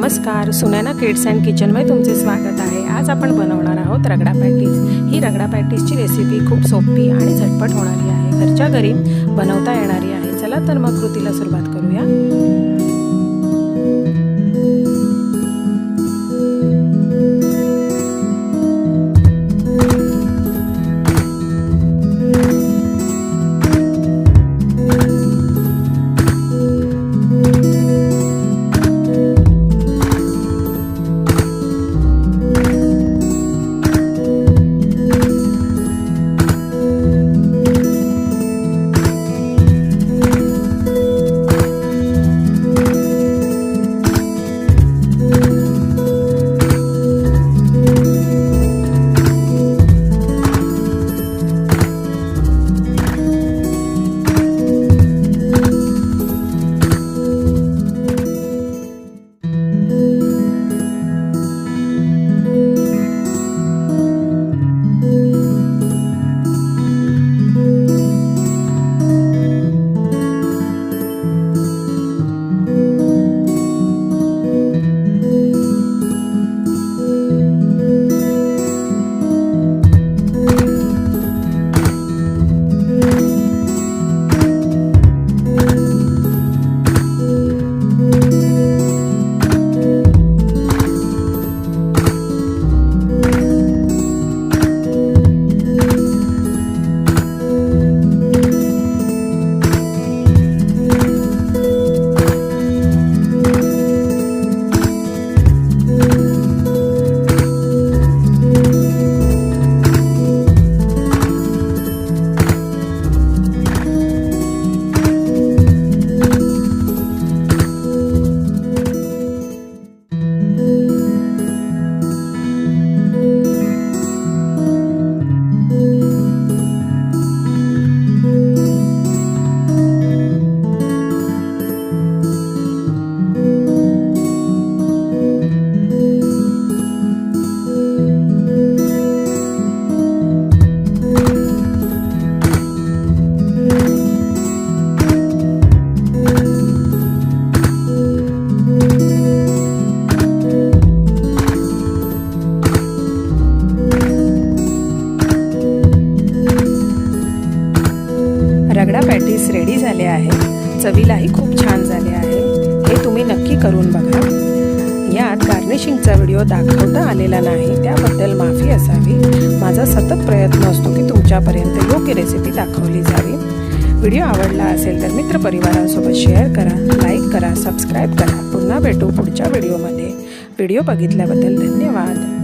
नमस्कार, Sunaina kids and किचनमध्ये तुमचे स्वागत आहे। आज आपण बनवणार आहोत रगडा पॅटीस। ही रगडा पॅटीसची रेसिपी खूप सोपी आणि झटपट होणारी आहे, घरच्या घरी बनवता येणारी आहे। चला तर मग कृतीला सुरुवात करूया। रगडा पॅटीस रेडी झाले आहे, चवीलाही खूप छान झाले आहे। हे तुम्ही नक्की करून बघा। यात गार्निशिंगचा व्हिडिओ दाखवता आलेला नाही, त्याबद्दल माफी असावी। माझा सतत प्रयत्न असतो की तुमच्यापर्यंत योग्य रेसिपी दाखवली जावी। व्हिडिओ आवडला असेल तर मित्रपरिवारांसोबत शेअर करा, लाईक करा, सबस्क्राईब करा। पुन्हा भेटू पुढच्या व्हिडिओमध्ये। व्हिडिओ बघितल्याबद्दल धन्यवाद।